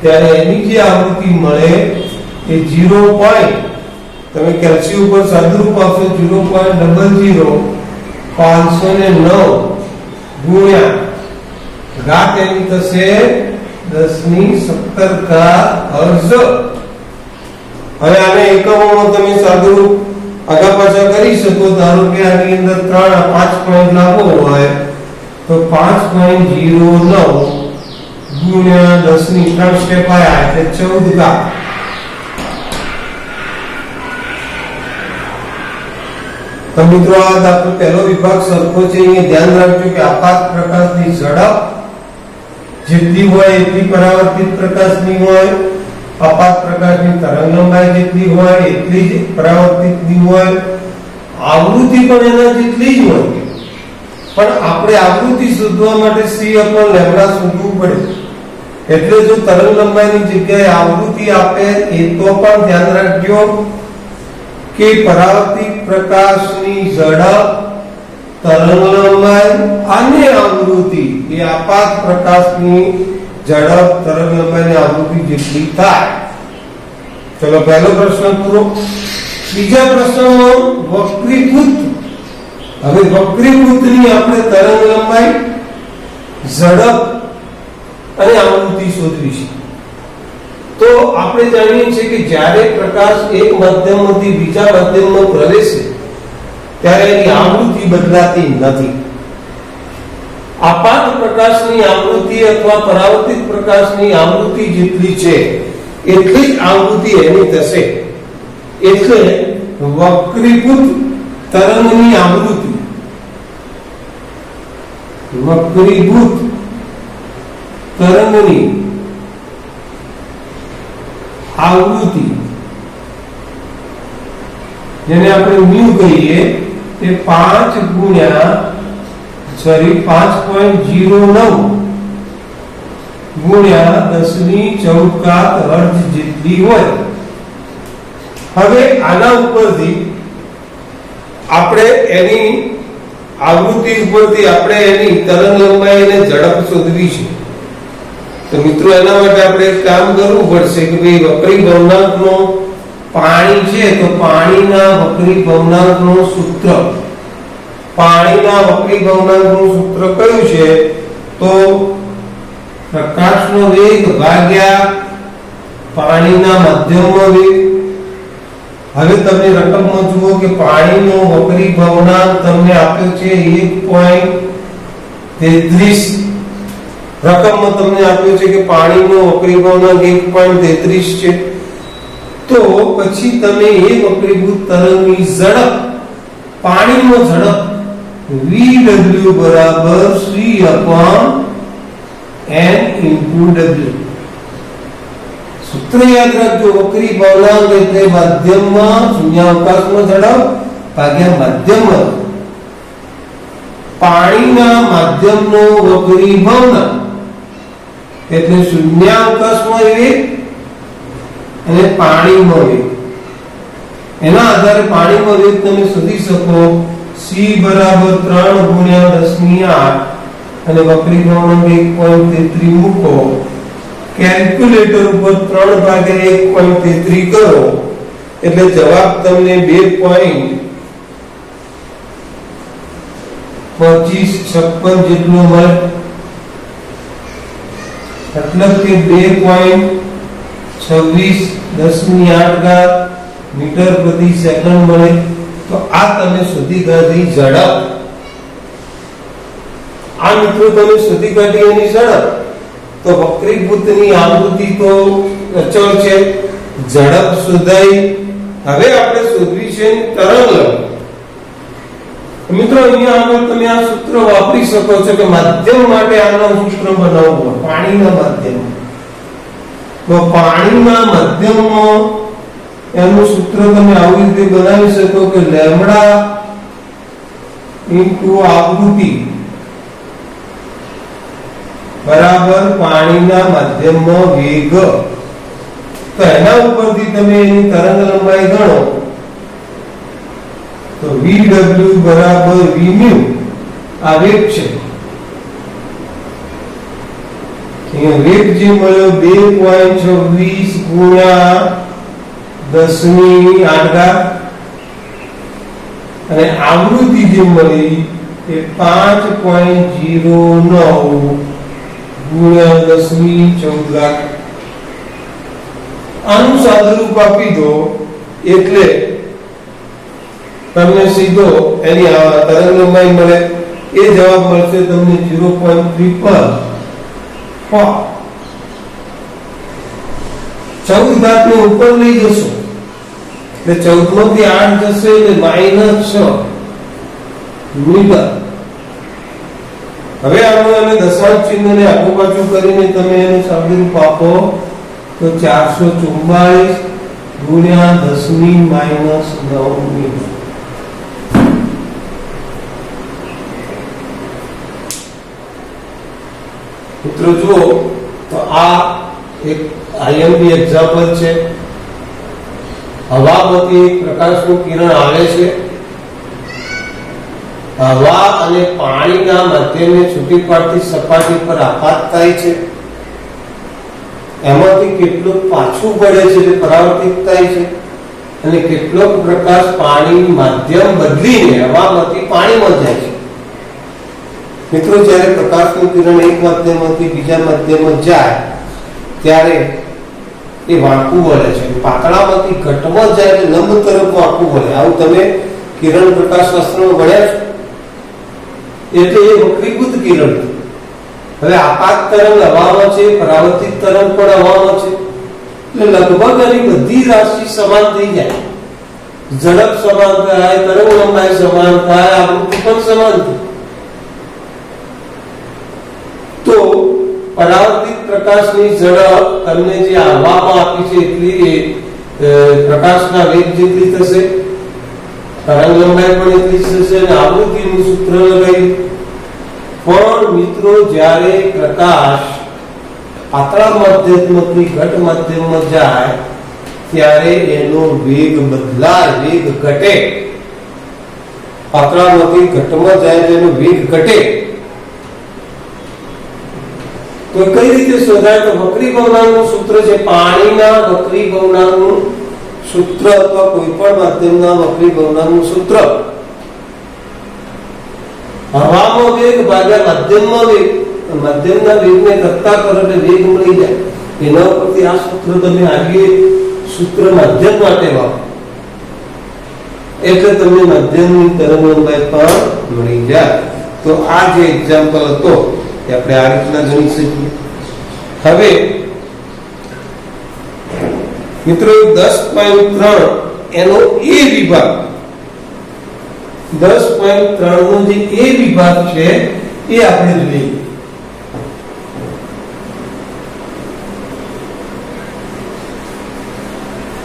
ત્યારે એની જે આવૃત્તિ મળે એ 0. તમે કેલ્શિયમ ઉપર સાદુરૂપ આપશો 0.00509 ગુણ્યા ઘાત એની થશે 10⁻⁷ હર્ટ્ઝ. હવે આને એકમોમાં તમે સાદુરૂપ આગા પાછા કરી શકો. ધારો કે આની અંદર 5 પોઈન્ટ લાગવો હોય તો 5.09 ગુણ્યા 10⁻³ સ્ટેપ આયા એટલે 14 ઘાત. તો મિત્રો, આ દાખલો પહેલો વિભાગ સરખો છે. અહીંયા ધ્યાન રાખજો કે આપાત પ્રકાશની ઝડપ જેટલી હોય એટલી પરાવર્તિત પ્રકાશની હોય, અપાત પ્રકાશની તરંગ લંબાઈ જેટલી હોય એટલી જ પરાવર્તિતની હોય, આવૃત્તિ પણ એના જેટલી જ હોય, પણ આપણે આવૃત્તિ શોધવા માટે c/λ શોધવું પડે. એટલે જો તરંગ લંબાઈની જગ્યાએ આવૃત્તિ આપે એ તો પણ ધ્યાન રાખજો કે પરાવર્તિત પ્રકાશની ઝડપ, તરંગ લંબાઈ અને આવૃત્તિ એ આપાત પ્રકાશની ઝડપ, તરંગ લંબાઈ અને આવૃત્તિ જેટલી થાય. ચલો પહેલો પ્રશ્ન પૂરો. બીજા પ્રશ્નમાં વક્રીભૂત. હવે વક્રીભૂતની આપણે તરંગ લંબાઈ, ઝડપ અને આવૃત્તિ શોધવી છે. તો આપણે જાણીએ છીએ કે જ્યારે પ્રકાશ એક માધ્યમમાંથી બીજા માધ્યમમાં પ્રવેશે ત્યારે એની આવૃત્તિ બદલાતી નથી. આપાત પ્રકાશની આવૃત્તિ અથવા પરાવર્તિત પ્રકાશની આવૃત્તિ જેટલી છે એટલી જ આવૃત્તિ એની થશે. એટલે વક્રીભૂત તરંગની આવૃત્તિ, વક્રીભૂત તરંગની આવૃત્તિ જેને આપણે મ્યુ કહીએ તે 5 ગુણ્યા 5.09 ગુણ્યા 10⁻14 હર્ટ્ઝ જેટલી હોય. હવે આના ઉપરથી આપણે એની આવૃત્તિ ઉપરથી આપણે એની તરંગ લંબાઈ અને ઝડપ શોધવી છે. તો મિત્રો એના માટે આપણે એક કામ કરવું પડશે કે ભાઈ વક્રી ભવનાંકનો પાણી છે તો પાણીના વક્રી ભવનાંકનું સૂત્ર, પાણીના વક્રી ભવનાંકનું સૂત્ર કયું છે? તો પ્રકાશનો વેગ ભાગ્યા પાણીના માધ્યમનો વેગ. હવે તમે રકમમાં જુઓ કે પાણીનો વક્રી ભવનાંક તમને આપ્યો છે 1.33. રકમમાં તમને આપ્યું છે કે પાણીનો વક્રી ભવનાંક 1.33 છે. તો પછી તમે એ વક્રીભૂત તરંગની ઝડપ, પાણીનો ઝડપ VW બરાબર c/n/w. સૂત્ર યાદ રાખજો, વક્રી ભવનાંક એટલે માધ્યમમાં શૂન્યાવકાશમાં ઝડપ ભાગ્યા માધ્યમમાં. પાણીના માધ્યમનો વક્રી ભવનાંક એટલે શૂન્યાવકાશમાં વેગ અને પાણીમાં વેગ. એના આધારે પાણીમાં વેગ તમે શોધી શકો. c બરાબર 3 ગુણ્યા 10⁸ અને વક્રી ભવનાંક 1.33 મૂકો. કેલ્ક્યુલેટર ઉપર 3 ભાગ્યા 1.33 કરો એટલે જવાબ તમને 2.2556 જેટલો મળે. मतलब કે 2.2610⁸ મીટર પ્રતિ સેકન્ડ મળે. તો આ તમે શોધી કાઢી ઝડપ. આ મિત્રો તમે શોધી કાઢી એની ઝડપ. તો વક્રીભૂતની આવૃત્તિ તો અચળ છે, ઝડપ શોધાઈ. હવે આપણે શોધવી છે તરંગ લંબાઈ. મિત્રો અહીંયા આગળ તમે આ સૂત્ર વાપરી શકો છો કે માધ્યમ માટે આનું સૂત્ર બનાવવું. પાણીના માધ્યમ, તો પાણીના માધ્યમમાં એનું સૂત્ર તમે આવી રીતે બનાવી શકો કે લેમ્બડા ઇન્ટુ આવૃત્તિ બરાબર પાણીના માધ્યમમાં વેગ. તો એના ઉપરથી તમે એની તરંગ લંબાઈ ગણો તો VW બરાબર Vmu આ વેગ છે. અહીંયા વેગ જે મળ્યો 2.26 ગુણ્યા 10⁸ અને આવૃત્તિ જે મળી એ 5.09 ગુણ્યા 10⁻14. આનું સાદુરૂપ આપી દો એટલે તમને સીધો એની તરંગ લંબાઈ મળે. એ જવાબ મળશે તમને 0.354. 14 ઘાતને ઉપર લઈ જશો એટલે 14 માંથી 8 જશે એટલે -6 મીટર. હવે આનું અને દશાંશ ચિહ્નને આગુ પાછું કરીને તમે એનું સાદુરૂપ આપો તો 444 ગુણ્યા 10 ની માઈનસ 9 મીટર. મિત્રો જુઓ તો આ એક આઈએમપી એક્ઝામ્પલ છે. હવામાંથી પ્રકાશનું કિરણ આવે છે, હવા અને પાણીના માધ્યમને છૂટી પાડતી સપાટી પર આઘાત થાય છે, એમાંથી કેટલું પાછું પડે છે એટલે પરાવર્તિત થાય છે, અને કેટલોક પ્રકાશ પાણી માધ્યમ બદલીને હવામાંથી પાણીમાં જાય છે. મિત્રો જ્યારે પ્રકાશનું કિરણ એક માધ્યમમાંથી બીજા માધ્યમમાં જાય ત્યારે એ વાંકું વળે છે. પાતળામાંથી ઘટમાં જાય એટલે લંબ તરફ વાંકું વળે. આવું તમે કિરણ પ્રકાશ શાસ્ત્રમાં ભણ્યા છો. એટલે એ વક્રીભૂત કિરણ. હવે આપાત તરંગ હવામાં છે, પરાવર્તિત તરંગ પણ હવામાં છે, એટલે લગભગ એની બધી રાશિ સમાન થઈ જાય. ઝડપ સમાન થાય, તરંગ લંબાઈ સમાન થાય, આવૃત્તિ પણ સમાન થાય. તો પરાવર્તિત પ્રકાશની ઝડપ તમને જે હવામાં આપી છે એટલી પ્રકાશના વેગ જેટલી થશે, તરંગ લંબાઈ પણ એટલી જ થશે, અને આવૃત્તિનું સૂત્ર લગાવ્યું. પણ મિત્રો જ્યારે પ્રકાશ પાતળા માધ્યમથી ઘટ માધ્યમમાં જાય ત્યારે એનો વેગ બદલાય, વેગ ઘટે. પાતળામાંથી ઘટમાં જાય તો એનો વેગ ઘટે. તો કઈ રીતે શોધાય? તો વક્રીભવનાંકનું સૂત્ર છે. પાણીના વક્રીભવનાંકનું સૂત્ર અથવા કોઈ પણ માધ્યમના વક્રીભવનાંકનું સૂત્ર હવામાં વેગ ભાગ્યા માધ્યમમાં વેગ. માધ્યમના વેગને કરતા કરો એટલે વેગ મળી જાય. એના ઉપરથી આ સૂત્ર તમે આગળ સૂત્ર માધ્યમ માટે વાપરો એટલે તમને માધ્યમની તરંગ લંબાઈ પણ મળી જાય. તો આ જે એક્ઝામ્પલ હતો એ આપણે આ રીતના ગણી શકીએ. હવે મિત્રો 10.3 એનો એ વિભાગ, 10.3 નો જે એ વિભાગ છે એ આપણે જોઈએ.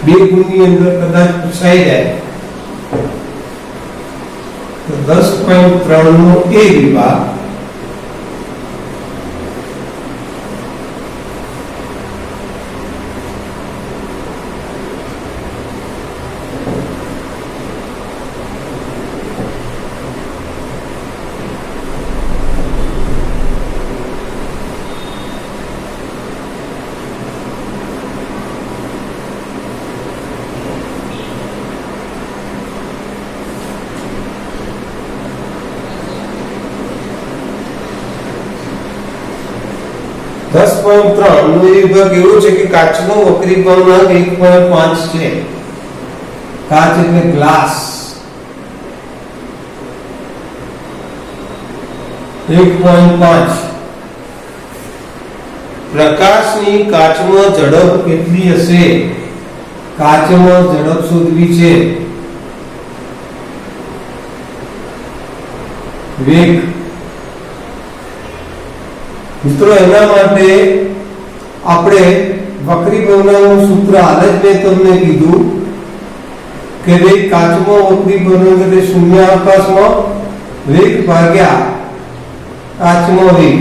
બે ગુણની અંદર કદાચ પૂછાઈ જાય તો 10.3 નો એ વિભાગ નો વિભાગ એવો છે કે કાચનો વક્રીભવનાંક 1.5 છે. કાચ એટલે ગ્લાસ. 1.5. પ્રકાશની કાચમાં ઝડપ કેટલી હશે? કાચમાં ઝડપ શોધવી છે. વેગ. મિત્રો એના માટે આપણે વક્રીભવનાંકનું સૂત્ર હાલ જ મેં તમને કીધું કે ભાઈ કાચમાં વક્રીભવનાંક એટલે શૂન્યાવકાશમાં વેગ ભાગ્યા કાચમાં વેગ.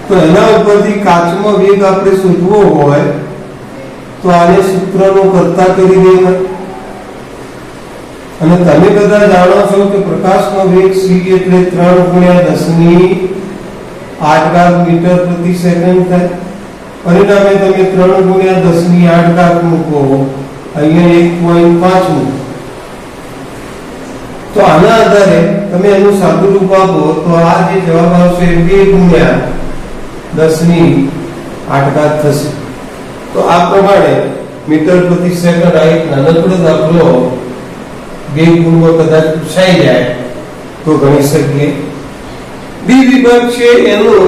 તો એના ઉપરથી કાચમાં વેગ આપણે શોધવો હોય તો આને સૂત્રનો કરતા કરી દેવા. અને તમે બધા જાણો છો કે પ્રકાશનો વેગ c એટલે 3 ગુણ્યા 10 ની 8 મીટર પ્રતિ સેકન્ડ થાય. પરિણામે તમે 3 ગુણ્યા 10 ની 8 મૂકો, અહીંયા 1.5 મૂકો. તો આના આધારે તમે એનું સાદું રૂપ આપો તો આ જે જવાબ આવશે 2 ગુણ્યા 10 ની 8 થશે. તો આ પ્રમાણે મીટર પ્રતિ સેકન્ડ આ એક નાનકડો દાખલો બે ગુણમાં કદાચ પૂછાઈ જાય તો ગણી શકીએ. બી વિભાગ છે એનું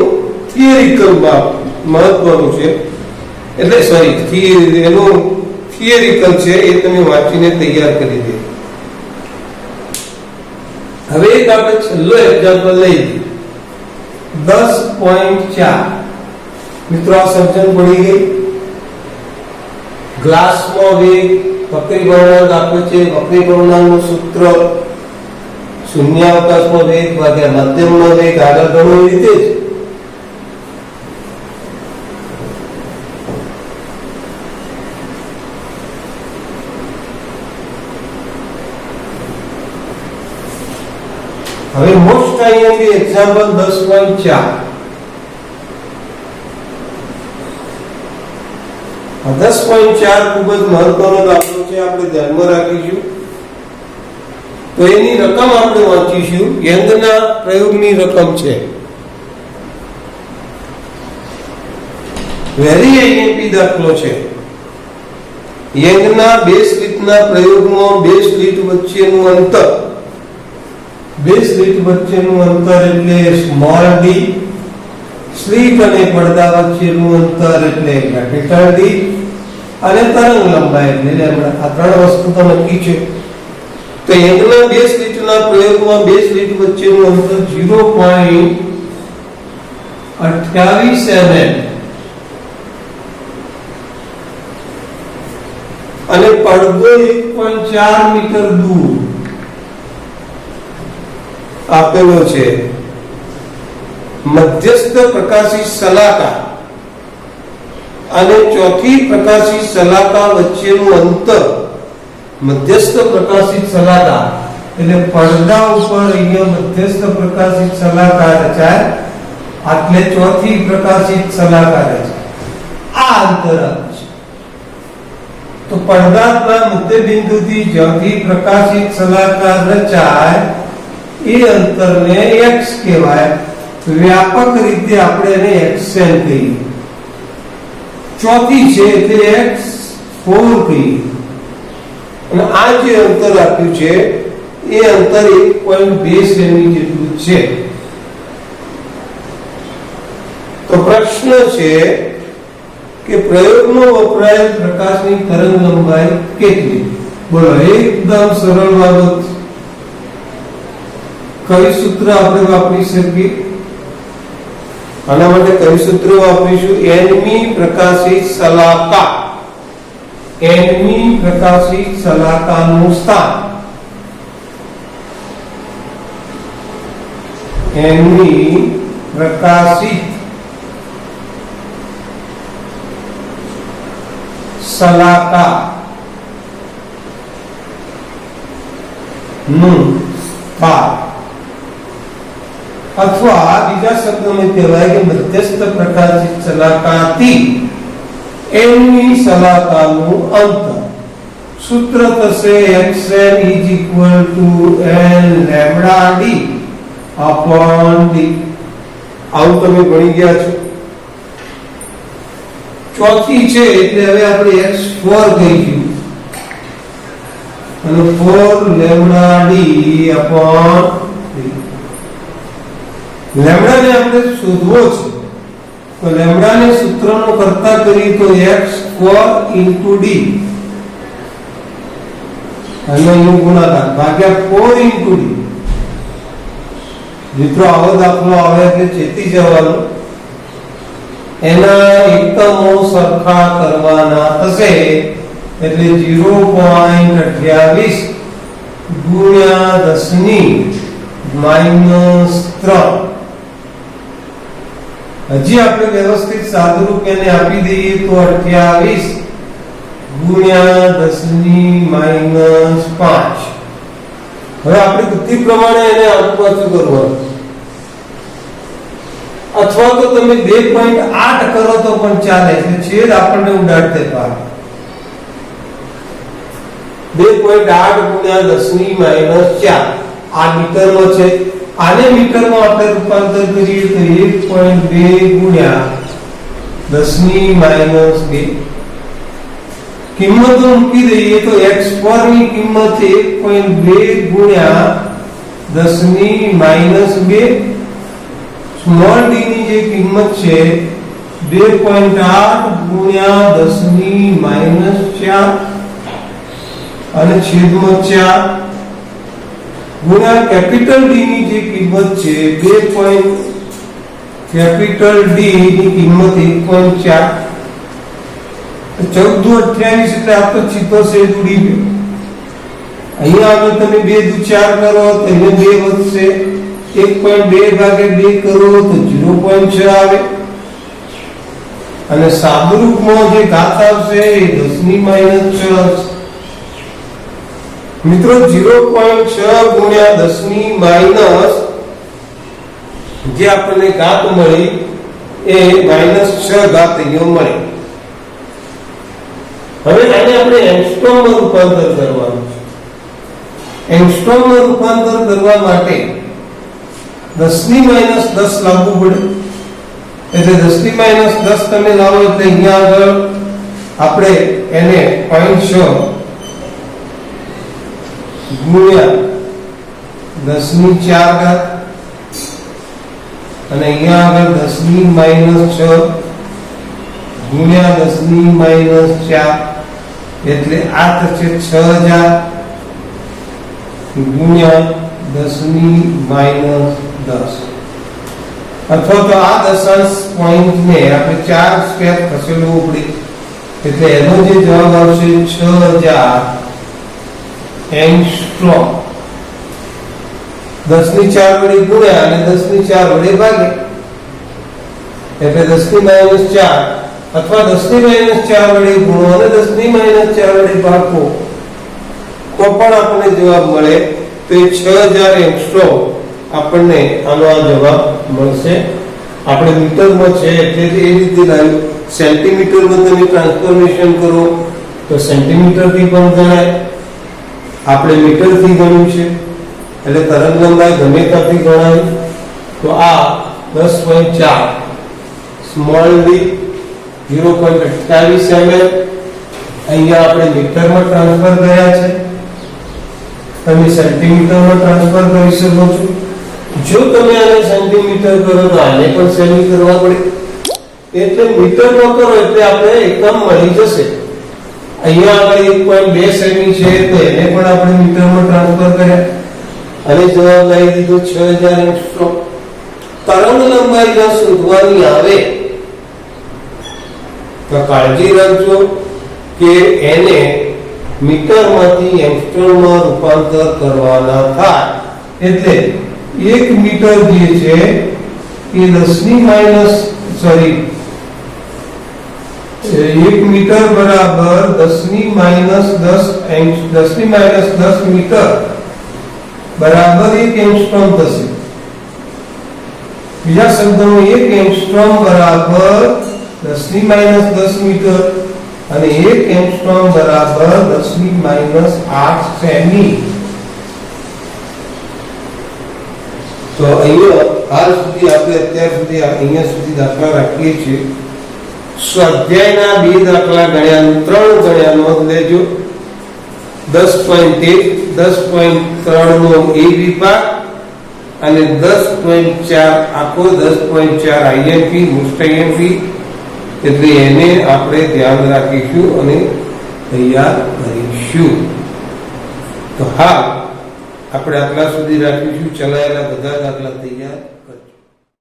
થિયરિકલ મહત્વનું છે, એટલે એનું થિયરિકલ છે એ તમે વાંચીને તૈયાર કરી દે. હવે એક આપણે છેલ્લો એક્ઝામ્પલ લઈ લઈએ. 10.4 મિત્રો આ સમજણ પડી ગઈ. ગ્લાસમાં વેગ વક્રી પરિમાણ આપે છે. વક્રી પરિમાણનું સૂત્ર શૂન્યાવકાશમાં વેગ ભાગ્યા મધ્યમમાં વેગ આગળ ગણો એ રીતે જ. હવે મોસ્ટ આઈએમપી એક્ઝામ્પલ 10.4. 10.4 ખૂબ જ મહત્વનો દાખલો છે, આપણે ધ્યાનમાં રાખીશું. તો એની રકમ આપણે વાંચીશું. યંગના પ્રયોગની રકમ છે. વેરી આઈએમપી દાખલો છે. યંગના બે સ્લિટના પ્રયોગમાં બે સ્લિટ વચ્ચેનું અંતર એટલે સ્મોલ ડી, સ્લિટ અને પડદા વચ્ચેનું અંતર એટલે કેપિટલ ડી, અને તરંગ લંબાઈ એટલે લેમ્ડા. આ ત્રણ વસ્તુ તો નક્કી છે. તો યંગના બે સ્લિટના પ્રયોગમાં બે સ્લિટ વચ્ચેનું અંતર 0.28 mm અને પડદો 1.4 મીટર દૂર આપેલો છે. મધ્યસ્થ પ્રકાશી સલાકા અને ચોથી પ્રકાશી સલાકા વચ્ચેનું અંતર, મધ્યસ્થ પ્રકાશિત સલાકા એટલે પડદા ઉપર અહીંયા મધ્યસ્થ પ્રકાશિત સલાકા રચાય, એટલે ચોથી પ્રકાશિત સલાકા રચાય. આ અંતર છે. તો પડદાના મધ્ય બિંદુથી જ્યાંથી પ્રકાશિત સલાકા રચાય એ અંતરને x કહેવાય. વ્યાપક રીતે આપણે એને xn કહીએ. ચોથી છે એટલે x4 કહીએ. અને આ જે અંતર આપ્યું છે એ અંતર 1.2 સેમી જેટલું છે. તો પ્રશ્ન છે કે પ્રયોગમાં વપરાયેલ પ્રકાશની તરંગ લંબાઈ કેટલી? બોલો, એકદમ સરળ બાબત. કઈ સૂત્ર આપણે વાપરી શકીએ? આના માટે કઈ સૂત્ર વાપરીશું? nમી પ્રકાશિત સલાકા, nમી પ્રકાશિત સલાકાનું સ્થાન, nમી પ્રકાશિત સલાકા નું સ્થાન, અથવા બીજા શબ્દોમાં કહેવાય કે મધ્યસ્થ પ્રકાશિત સલાકાથી nમી સલાકાનું અંતર. સૂત્ર થશે xn n lambda d upon d. આવું તમે ભણી ગયા છો. ચોથી છે એટલે હવે આપણે x4 કહીશું અને 4 lambda d upon d. Lambda ને આપણે શોધવો છે. તો લેમ્ડા ને સૂત્રનો કરતા કરીએ તો x4 * d અને નો ગુણાકાર ભાગ્યા 4 * d. મિત્રો આવો દાખલો આવે એટલે ચેતી જવાનું. એના એકમો સરખા કરવાના થશે એટલે 0.28 ગુણ્યા 10⁻³ હજી આપણે વ્યવસ્થિત સાદુરૂપ એને આપી દઈએ તો 28 ગુણ્યા 10⁻5. હવે આપણે બુદ્ધિ પ્રમાણે એને આજુબાજુ કરવાનું, અથવા તો તમે 2.8 કરો તો પણ ચાલે. એટલે છેદ આપણને ઉડાડતે પાર 2.8 ગુણ્યા 10⁻4 આ મીટરમાં છે. આને મીટરમાં આપણે રૂપાંતર કરીએ તો 1.2 ગુણ્યા 10⁻2. કિંમતો મૂકી દઈએ તો x4 ની કિંમત 1.2 ગુણ્યા 10⁻2, સ્મોલ d ની જે કિંમત છે 2.8 ગુણ્યા 10⁻4 અને છેદમાં 4 ગુણ્યા કેપિટલ D ની જે કિંમત છે 2.8 કેપિટલ ડી ની કિંમત 1.4, 1428 એટલે આ તો ચિત્ર છે ઉડી ગયો. અહીંયા આગળ તમે 2 દુ 4 કરો તો અહીંયા 2 વધશે, 1.2 ભાગે 2 કરો તો 0.6 આવે, અને સાદુરૂપમાં જે ઘાત આવશે એ 10 ની -6. મિત્રો 0.6 ગુણ્યા 10 ની માઈનસ જે આપણને ઘાત મળી એ -6 ઘાત અહીંયા મળી. હવે આને આપણે એંગસ્ટ્રોમમાં રૂપાંતર કરવાનું છે. એંગસ્ટ્રોમમાં રૂપાંતર કરવા માટે 10 ની -10 લાવવું પડે. એટલે 10 ની -10 તમે લાવો એટલે અહીંયા આગળ આપણે એને 0.6 ગુણ્યા 10 ની 4 ઘાત, અને અહીંયા આગળ 10 ની -6 ગુણ્યા 10 ની -4 એટલે આ થશે 6000 ગુણ્યા 10 ની -10, અથવા તો આ દશાંશ પોઈન્ટને આપણે 4 સ્ટેપ ખસેડવું પડે. એટલે એનો જે જવાબ આવશે 6000 એંગસ્ટ્રોમ. 10 ની 4 વડે ગુણ્યા અને 10 ની 4 વડે ભાગે એટલે 10 ની -4 અથવા 10 ની -4 વડે ગુણો અને 10 ની -4 વડે ભાગો તો પણ આપણને જવાબ મળે. તો 6000 એંગસ્ટ્રોમ આપણને આનો આ જવાબ મળશે. આપણે મીટરમાં છે એટલે એ રીતે લાવ્યું. સેન્ટીમીટરમાં તમે ટ્રાન્સફોર્મેશન કરો તો સેન્ટીમીટર થી પણ ગણાય, આપણે મીટર થી ગણ્યું છે એટલે તરંગ લંબાઈ ગમે ત્યાંથી ગણાય. તો આ 10.4 સ્મોલ ડી 0.28 mm અહીંયા આપણે મીટરમાં ટ્રાન્સફર કર્યા છે, તમે સેન્ટીમીટરમાં ટ્રાન્સફર કરી શકો છો. જો તમે આને સેન્ટીમીટર કરો તો આને પણ સેમી કરવા પડે, એટલે મીટરમાં કરો એટલે આપણે એકમ મળી જશે. અહીંયા આગળ 1.2 સેમી છે તો એને પણ આપણે મીટરમાં ટ્રાન્સફર કર્યા અને જવાબ આવી દીધો 6000 એંગસ્ટ્રોમ. તરંગ લંબાઈ જો શોધવાની આવે તો કાળજી રાખજો કે એને મીટરમાંથી એંગસ્ટ્રોમમાં રૂપાંતર કરવાના થાય. એટલે 1 મીટર જે છે એ 1 મીટર બરાબર 10 ની -10 મીટર બરાબર 1 એંગસ્ટ્રોમ થશે. બીજા શબ્દોમાં 1 એંગસ્ટ્રોમ બરાબર 10 ની -10 મીટર અને 1 એંગસ્ટ્રોમ બરાબર 10 ની -8 સેમી. તો અહીંયા હાલ સુધી આપણે અત્યાર સુધી અહીંયા સુધી દાખલા રાખીએ છીએ. સ્વાધ્યાયના 2 દાખલા ગણ્યા, 3 ગણ્યા નોંધ લેજો. 10.1 10.3 નો એ વિભાગ અને 10.4 આખો 10.4 આઈએમપી મોસ્ટ આઈએમપી, એટલે એને આપણે ધ્યાન રાખીશું અને તૈયાર કરીશું. તો હા આપણે આટલા સુધી રાખીશું. ચલાયેલા બધા દાખલા તૈયાર